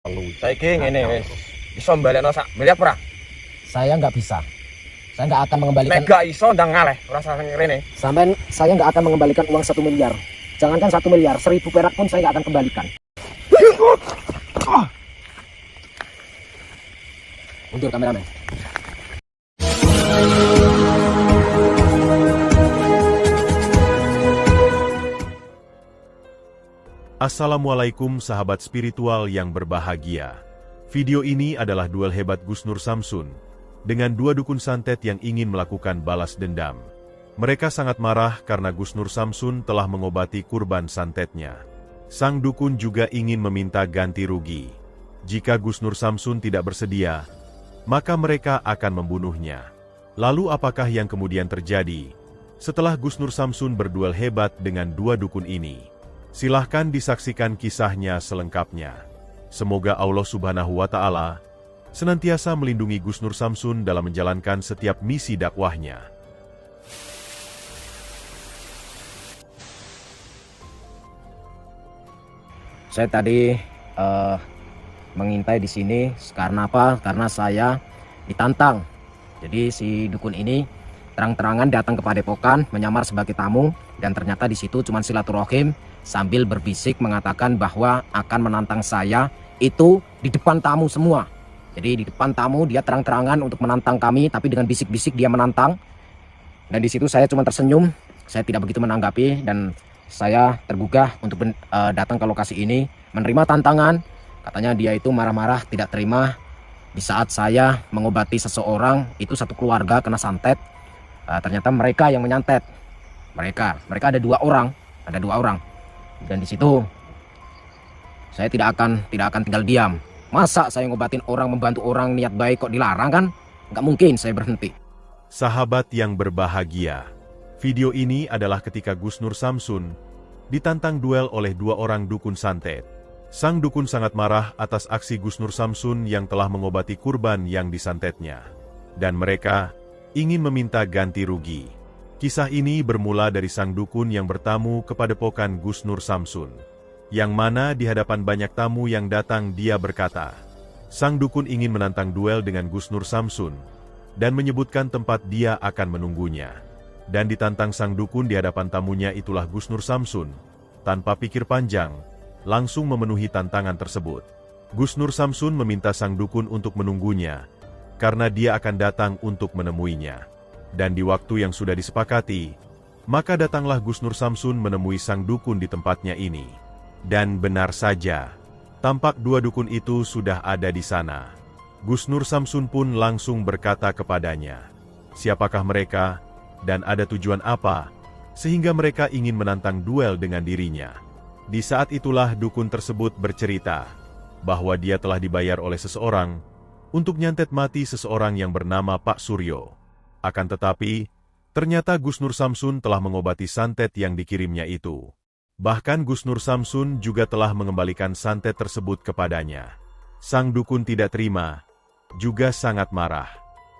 Saiki ngene wis. Iso mbalekno sak miliar ora? Saya nggak bisa. Saya nggak akan mengembalikan. Nek gak iso ndang ngaleh, ora usah ngrene. Sampai saya nggak akan mengembalikan uang 1 miliar. Jangankan 1 miliar, 1000 perak pun saya nggak akan kembalikan. Mundur kameramen. Assalamualaikum sahabat spiritual yang berbahagia. Video ini adalah duel hebat Gus Nur Samsun dengan dua dukun santet yang ingin melakukan balas dendam. Mereka sangat marah karena Gus Nur Samsun telah mengobati kurban santetnya. Sang dukun juga ingin meminta ganti rugi. Jika Gus Nur Samsun tidak bersedia, maka mereka akan membunuhnya. Lalu apakah yang kemudian terjadi setelah Gus Nur Samsun berduel hebat dengan dua dukun ini? Silahkan disaksikan kisahnya selengkapnya. Semoga Allah Subhanahu wa Ta'ala senantiasa melindungi Gus Nur Samsun dalam menjalankan setiap misi dakwahnya. Saya tadi mengintai di sini karena apa? Karena saya ditantang. Jadi si dukun ini terang-terangan datang ke padepokan menyamar sebagai tamu, dan ternyata di situ cuma silaturahim sambil berbisik mengatakan bahwa akan menantang saya itu di depan tamu semua. Jadi di depan tamu dia terang-terangan untuk menantang kami, tapi dengan bisik-bisik dia menantang. Dan di situ saya cuma tersenyum, saya tidak begitu menanggapi, dan saya tergugah untuk datang ke lokasi ini menerima tantangan. Katanya dia itu marah-marah tidak terima di saat saya mengobati seseorang, itu satu keluarga kena santet. Ternyata mereka yang menyantet. Mereka ada dua orang. Dan di situ saya tidak akan tinggal diam. Masa saya ngobatin orang, membantu orang niat baik kok dilarang kan? Nggak mungkin saya berhenti. Sahabat yang berbahagia, video ini adalah ketika Gus Nur Samsun ditantang duel oleh dua orang dukun santet. Sang dukun sangat marah atas aksi Gus Nur Samsun yang telah mengobati kurban yang disantetnya. Dan mereka ingin meminta ganti rugi. Kisah ini bermula dari sang dukun yang bertamu kepada padepokan Gus Nur Samsun. Yang mana di hadapan banyak tamu yang datang dia berkata, sang dukun ingin menantang duel dengan Gus Nur Samsun dan menyebutkan tempat dia akan menunggunya. Dan ditantang sang dukun di hadapan tamunya itulah Gus Nur Samsun. Tanpa pikir panjang, langsung memenuhi tantangan tersebut. Gus Nur Samsun meminta sang dukun untuk menunggunya, karena dia akan datang untuk menemuinya. Dan di waktu yang sudah disepakati, maka datanglah Gus Nur Samsun menemui sang dukun di tempatnya ini. Dan benar saja, tampak dua dukun itu sudah ada di sana. Gus Nur Samsun pun langsung berkata kepadanya, siapakah mereka, dan ada tujuan apa, sehingga mereka ingin menantang duel dengan dirinya. Di saat itulah dukun tersebut bercerita, bahwa dia telah dibayar oleh seseorang, untuk nyantet mati seseorang yang bernama Pak Suryo. Akan tetapi, ternyata Gus Nur Samsun telah mengobati santet yang dikirimnya itu. Bahkan Gus Nur Samsun juga telah mengembalikan santet tersebut kepadanya. Sang dukun tidak terima, juga sangat marah.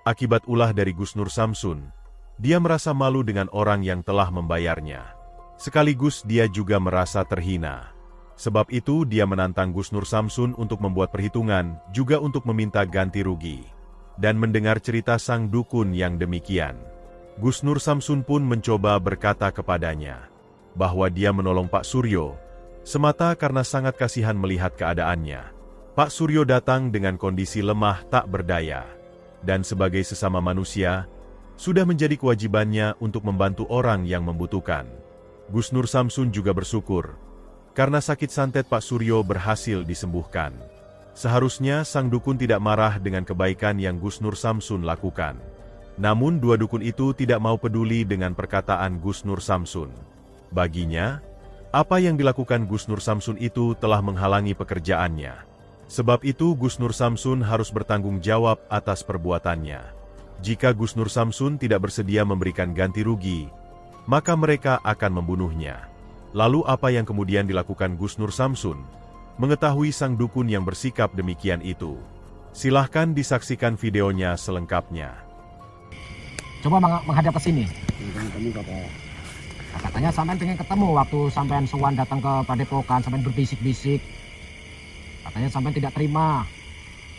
Akibat ulah dari Gus Nur Samsun, dia merasa malu dengan orang yang telah membayarnya. Sekaligus dia juga merasa terhina. Sebab itu dia menantang Gus Nur Samsun untuk membuat perhitungan, juga untuk meminta ganti rugi. Dan mendengar cerita sang dukun yang demikian, Gus Nur Samsun pun mencoba berkata kepadanya, bahwa dia menolong Pak Suryo, semata karena sangat kasihan melihat keadaannya. Pak Suryo datang dengan kondisi lemah tak berdaya, dan sebagai sesama manusia, sudah menjadi kewajibannya untuk membantu orang yang membutuhkan. Gus Nur Samsun juga bersyukur, karena sakit santet Pak Suryo berhasil disembuhkan. Seharusnya sang dukun tidak marah dengan kebaikan yang Gus Nur Samsun lakukan. Namun dua dukun itu tidak mau peduli dengan perkataan Gus Nur Samsun. Baginya, apa yang dilakukan Gus Nur Samsun itu telah menghalangi pekerjaannya. Sebab itu Gus Nur Samsun harus bertanggung jawab atas perbuatannya. Jika Gus Nur Samsun tidak bersedia memberikan ganti rugi, maka mereka akan membunuhnya. Lalu apa yang kemudian dilakukan Gus Nur Samsun? Mengetahui sang dukun yang bersikap demikian itu, silahkan disaksikan videonya selengkapnya. Coba menghadap ke sini. Katanya sampean pengen ketemu waktu sampean sowan datang ke padepokan, sampean berbisik-bisik. Katanya sampean tidak terima.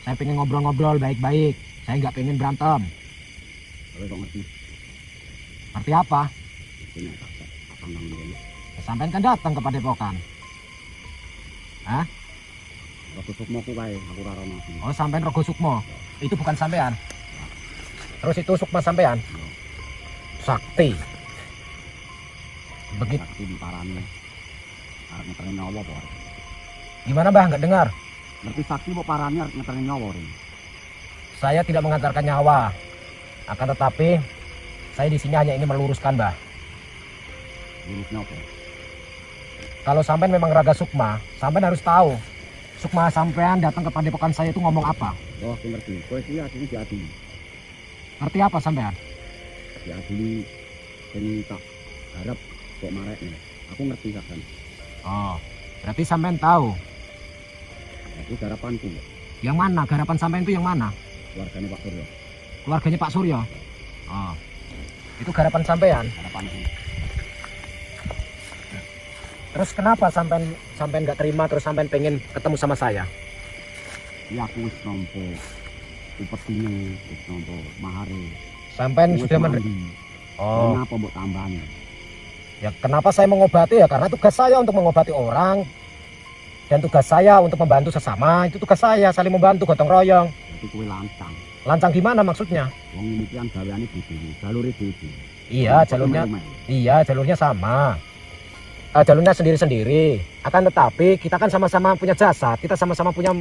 Saya pengen ngobrol-ngobrol baik-baik. Saya nggak pengen berantem. Kalau kok ngerti, Ngerti apa? ini apa namanya? Sampean kan datang ke Padepokan. Waktu sukmo aku kae, aku raro mati. Oh, sampean Rogo Sukmo. Itu bukan sampean. Terus itu Sukma sampean? Sakti. Begitu. Sakti di parane. Arep ngeteren nyawa apa? Gimana Mbah? Nggak dengar? Ngerti sakti kok parane arep ngeteren nyawa ring. Saya tidak mengantarkan nyawa. Akan tetapi saya di sini hanya ingin meluruskan, Mbah. Lurusnya apa? Kalau sampean memang Raga Sukma, sampean harus tahu. Sukma sampean datang ke Padepokan saya itu ngomong apa? Oh, aku ngerti. Kowe iki asline diadili. Ngerti apa sampean? Diadili sing tak harap kok marekne. Aku ngerti kan. Oh, berarti sampean tahu. Aku garapanku, Yang mana? Garapan sampean itu yang mana? keluargane Pak Suryo. Keluarganya Pak Suryo. Oh, itu garapan sampean. Garapanku. Terus kenapa sampean nggak terima terus sampean pengen ketemu sama saya? Ya aku wis nampa upetine, wis nampa mahare. Sampean Wis sudah menerima. mandi. Oh, Kenapa mbok tambani? ya kenapa saya mengobati ya? Karena tugas saya untuk mengobati orang dan tugas saya untuk membantu sesama. Itu tugas saya, saling membantu, gotong royong. Berarti kowe lancang. Lancang gimana maksudnya? Wong ini kan gaweane dhewe, jalure dhewe. Iya, jalurnya sama. Jalurnya sendiri-sendiri. Akan tetapi kita kan sama-sama punya jasad, kita sama-sama punya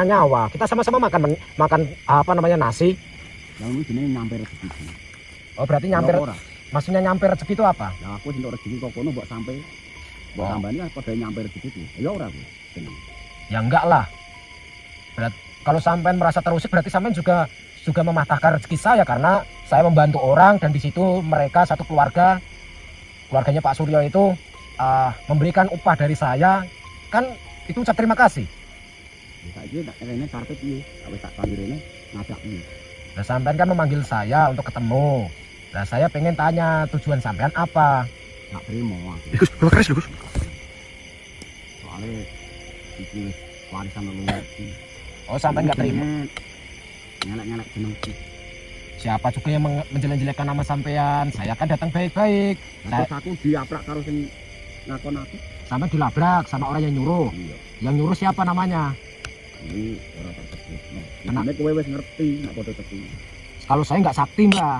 nyawa, kita sama-sama makan apa namanya nasi. Yang ini jenenge nyampe rezeki. Oh, berarti nyampe. Ora. Maksudnya nyampe rezeki itu apa? Ya aku sing rezeki kok kono mbok sampe. Mbok Oh. tambani kan padha nyampe rezeki ku. Ya ora aku. Seneng. Ya enggak lah. Kalau sampean merasa terusik berarti sampean juga mematahkan rezeki saya karena saya membantu orang dan di situ mereka satu keluarganya Pak Suryo itu memberikan upah dari saya, kan itu ucap terima kasih. Ya saiki tak rene karepe piye? Wis tak panggil rene ngajak piye? Nah, sampean kan memanggil saya untuk ketemu. Nah, saya pengen tanya tujuan sampean apa? Tak terima aku. Gus, bawa keris lho, Gus. Soale iki wis warisan leluhur. Oh, sampean nggak terima. Nyelek-nyelek jenengku. Siapa juga yang menjelek-jelekkan nama sampean? Saya kan datang baik-baik. Terus aku diaplak karo sing ngakon aku. Sampean dilabrak sama orang yang nyuruh. Iya. Yang nyuruh siapa namanya? Ini ora tak sebut. Kenapa? Nek kowe wis ngerti nek padha tetu. Kalau saya nggak sakti, Mbak.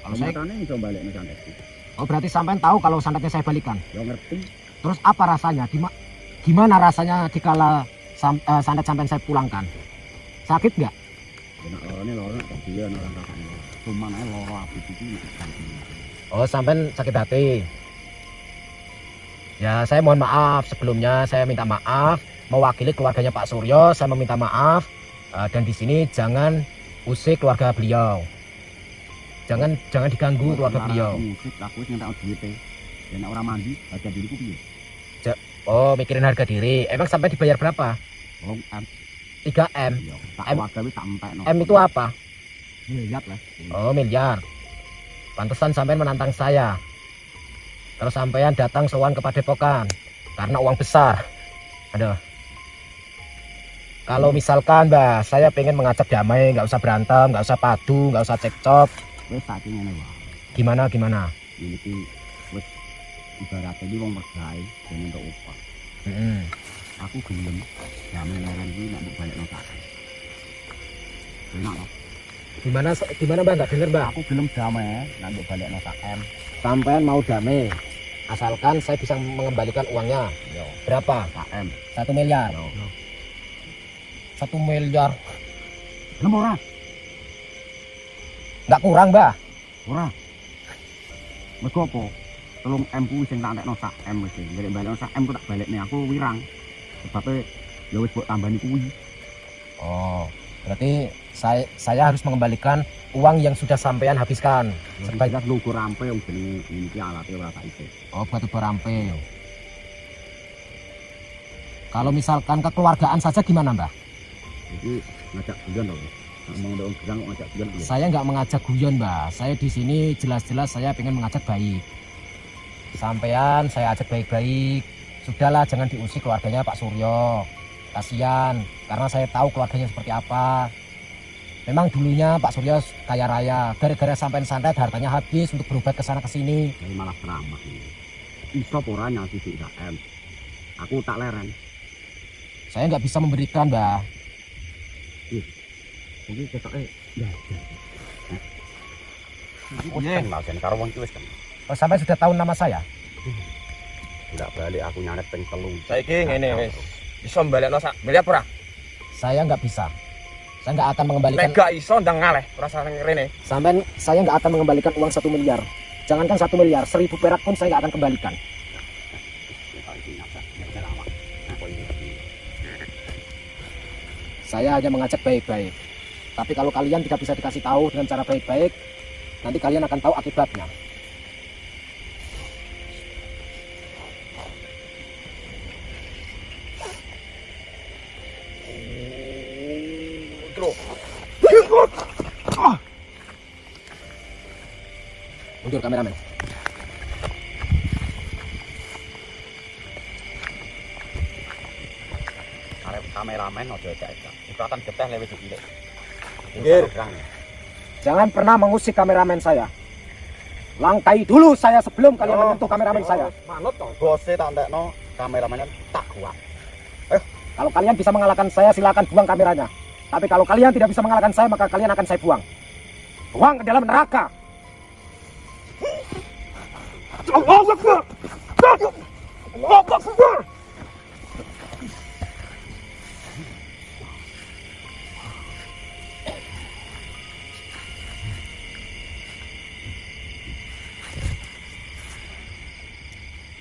Kalau saya, Nyatane iso balekne santetku. oh berarti sampean tahu kalau santetnya saya balikan. Ya ngerti. Terus apa rasanya? Gimana rasanya dikala santet sampean saya pulangkan? Sakit nggak? Nek lorone loro nek dia orang rasane. Cuman ae loro apik iki. Oh, sampean sakit hati. Ya, saya mohon maaf sebelumnya. Saya minta maaf mewakili keluarganya Pak Suryo. Saya meminta maaf dan di sini jangan usik keluarga beliau. Jangan diganggu keluarga beliau. Musik aku wis ngentak duwite. Ya nek ora mandi, harga diriku piye? Oh, mikirin harga diri. Emang sampai dibayar berapa? Wong M. 3M. Ya, tak M. warga wis tak entekno. M itu apa? Miliar lah. Oh, miliar. Pantesan sampean menantang saya. Terus sampean datang sowan ke Padepokan karena uang besar. Aduh. Kalau misalkan, Mbak, saya pengen mengajak damai, nggak usah berantem, nggak usah padu, nggak usah cekcok. Wis saiki ngene wae. Gimana? Iki wis ibaratnya iki wong mergawe ben entuk upah. Mm-mm. Aku gelem damai leren iki nek mbok balekno tak. Enak lho. Gimana, Mbak? Nggak denger, Mbak? Aku gelem damai nek mbok balekno tak M. Sampean mau damai, asalkan saya bisa mengembalikan uangnya. Yo, Berapa? tak M. 1 miliar. Yo. 1 miliar. Gelem ora? Nggak kurang, Mbak. Ora. Mergo apa? Tolong M kuwi sing tak entekno sak M wis. Nek balekno sak M ku tak balekne aku wirang. Sebabnya ya wis mbok tambani kuwi. Oh, berarti saya harus mengembalikan uang yang sudah sampean habiskan. Sebaiknya lugu rampe wong jenenge iki alate ora tak isi. Oh, batu berampe. Kalau misalkan kekeluargaan saja gimana, Mbak? Iki ngajak guyon lho. Nek mau ndok gerang kok ngajak guyon. Saya nggak mengajak guyon, Mbak. Saya di sini jelas-jelas saya pengen mengajak baik. Sampean saya ajak baik-baik. Sudahlah, jangan diusik keluarganya Pak Suryo. Kasihan, karena saya tahu keluarganya seperti apa. Memang dulunya Pak Surya kaya raya, gara-gara sampean santet hartanya habis untuk berobat ke sana ke sini. Jadi malah ceramah ini. Iso poranya sih tidak Aku tak leren. Saya nggak bisa memberikan, Mbah. Ini ketoknya. Iya. Lah jan karo wong iki wis kan. Oh, sampai sudah tahu nama saya? Tidak balik aku nyaret ping 3. Saiki ngene wis. Iso balekno sak miliar ora? Saya nggak bisa. Saya nggak akan mengembalikan. Nek gak iso ndang ngaleh, ora usah ngrene. Saya nggak akan mengembalikan uang 1 miliar. Jangankan 1 miliar, 1000 perak pun saya nggak akan kembalikan. Saya hanya mengajak baik-baik. Tapi kalau kalian tidak bisa dikasih tahu dengan cara baik-baik, nanti kalian akan tahu akibatnya. Mundur kameramen. Arep kameramen aja cek. Ikutan geteh lewat cilik. Pinggir. Jangan pernah mengusik kameramen saya. Langkai dulu saya sebelum kalian menyentuh kameramen saya. Manut to. Bose tak ndekno kameramennya tak kuat. Kalau kalian bisa mengalahkan saya, silakan buang kameranya. Tapi kalau kalian tidak bisa mengalahkan saya, maka kalian akan saya buang. Buang ke dalam neraka. Allahu Akbar. Allahu Akbar.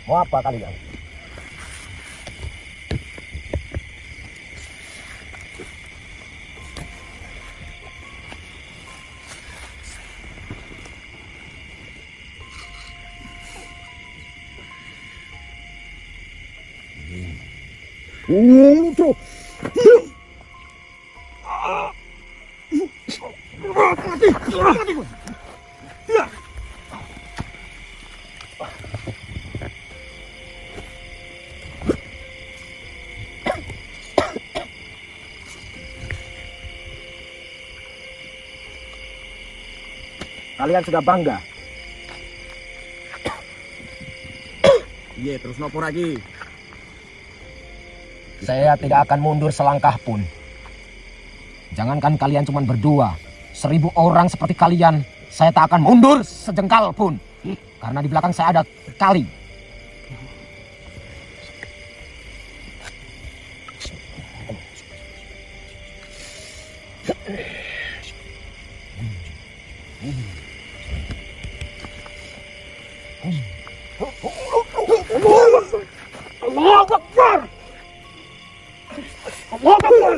Mau apa kalian? Kalian sudah bangga. Iya, terus nopo lagi? Saya tidak akan mundur selangkah pun. Jangankan kalian cuma berdua, 1000 orang seperti kalian, saya tak akan mundur sejengkal pun. Karena di belakang saya ada kali. Allahu Akbar. Allahu Akbar.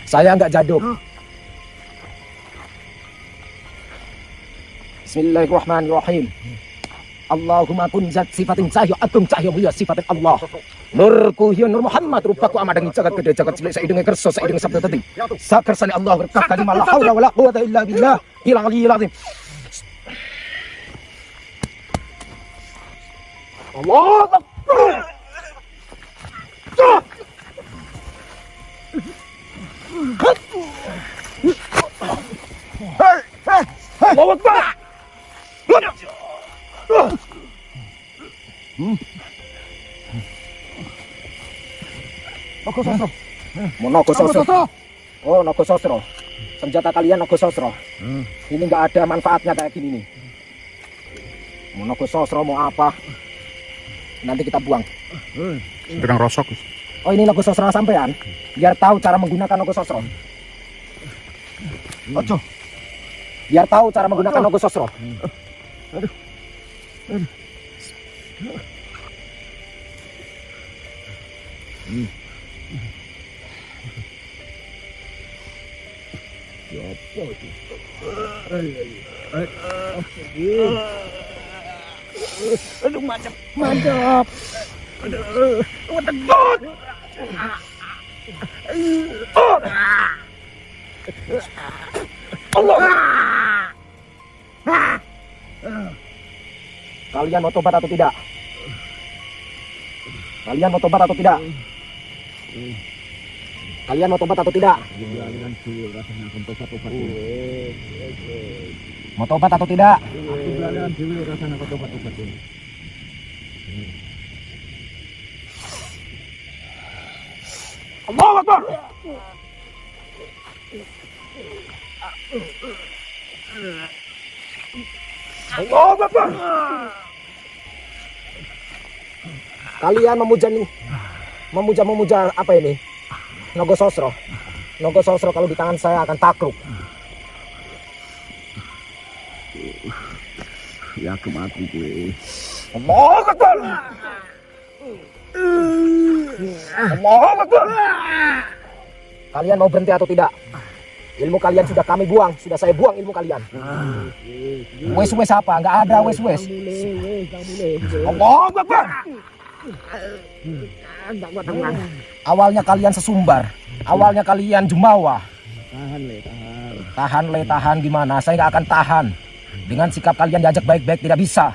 Saya enggak jaduk. Bismillahirrahmanirrahim. Allahumma kun zat sifatin cahyo agung cahyo mulia sifatin Allah. Nurku hiyo nur Muhammad rupaku amadangi jagat gede jagat cilik saidenge kersa saidenge sabda tadi. Sakersani Allah berkah kalimah la haula wala quwata illa billah hilal aliyil azim. Allah Akbar. Allah Akbar. Naga sosro. Mau naga sosro. Oh, naga sosro. Senjata kalian naga sosro. Ini nggak ada manfaatnya kayak gini nih. Mau naga sosro mau apa? Nanti kita buang. Sedang rosok. Oh, ini naga sosro sampean. Biar tahu cara menggunakan naga sosro. Ojo. Biar tahu cara menggunakan naga sosro. Aduh, mantap. Mantap. Aduh. Tegot. Kalian mau tobat atau tidak? Kalian mau tobat atau tidak? Kalian mau tobat atau tidak? Mau tobat atau tidak? Allahu Akbar. Allahu Akbar. Kalian memuja apa ini? Nogo Sosro. Nogo Sosro kalau di tangan saya akan takluk. Ya kemati gue. Allahu Akbar. Allahu Akbar. Kalian mau berhenti atau tidak? Ilmu kalian sudah kami buang, sudah saya buang ilmu kalian. Wes apa? Nggak ada wes. Allahu Akbar. Awalnya kalian sesumbar, awalnya kalian jumawa. Tahan gimana? Saya nggak akan tahan. Dengan sikap kalian diajak baik-baik tidak bisa.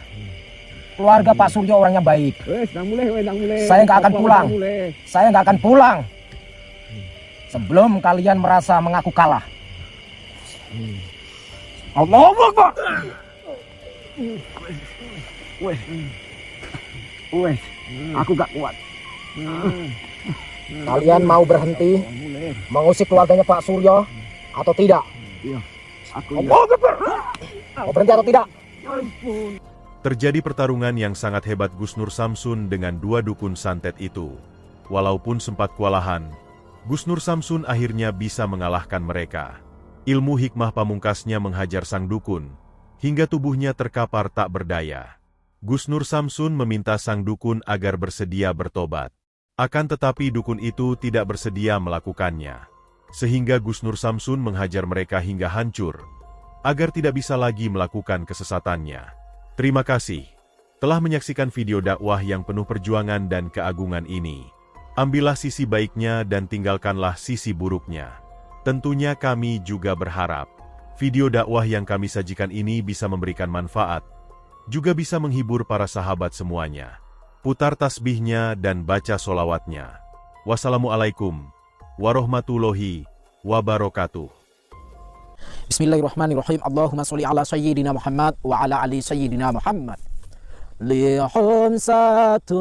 Keluarga Pak Suryo orangnya baik. Saya nggak akan pulang. Saya nggak akan pulang sebelum kalian merasa mengaku kalah. Allahu Akbar. Wes, aku gak kuat. Kalian mau berhenti mengusik keluarganya Pak Suryo atau tidak? Aku Allahu Akbar. Mau berhenti atau tidak? Terjadi pertarungan yang sangat hebat Gus Nur Samsun dengan dua dukun santet itu. Walaupun sempat kewalahan, Gus Nur Samsun akhirnya bisa mengalahkan mereka. Ilmu hikmah pamungkasnya menghajar sang dukun, hingga tubuhnya terkapar tak berdaya. Gus Nur Samsun meminta sang dukun agar bersedia bertobat. Akan tetapi dukun itu tidak bersedia melakukannya. Sehingga Gus Nur Samsun menghajar mereka hingga hancur, agar tidak bisa lagi melakukan kesesatannya. Terima kasih telah menyaksikan video dakwah yang penuh perjuangan dan keagungan ini. Ambillah sisi baiknya dan tinggalkanlah sisi buruknya. Tentunya kami juga berharap video dakwah yang kami sajikan ini bisa memberikan manfaat, juga bisa menghibur para sahabat semuanya. Putar tasbihnya dan baca solawatnya. Wassalamualaikum warahmatullahi wabarakatuh. Bismillahirrahmanirrahim. Allahumma sholli ala sayyidina Muhammad wa ala ali sayyidina Muhammad. Lihum satun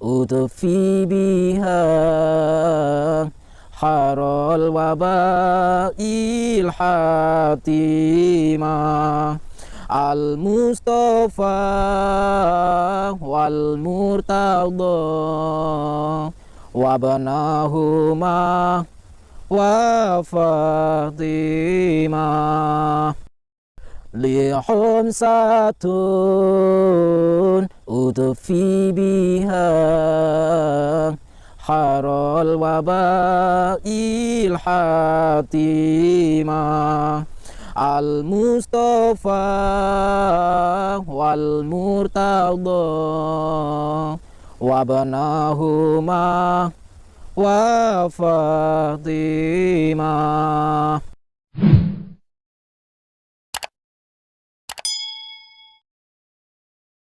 utufi biha harol wabail hatimah al-Mustafa wal Murtada wabnahuma wa Fatimah. Lihum satun utufi biha harol wabail hatimah al-Mustafa wal Murtada wabnahuma wa Fatimah.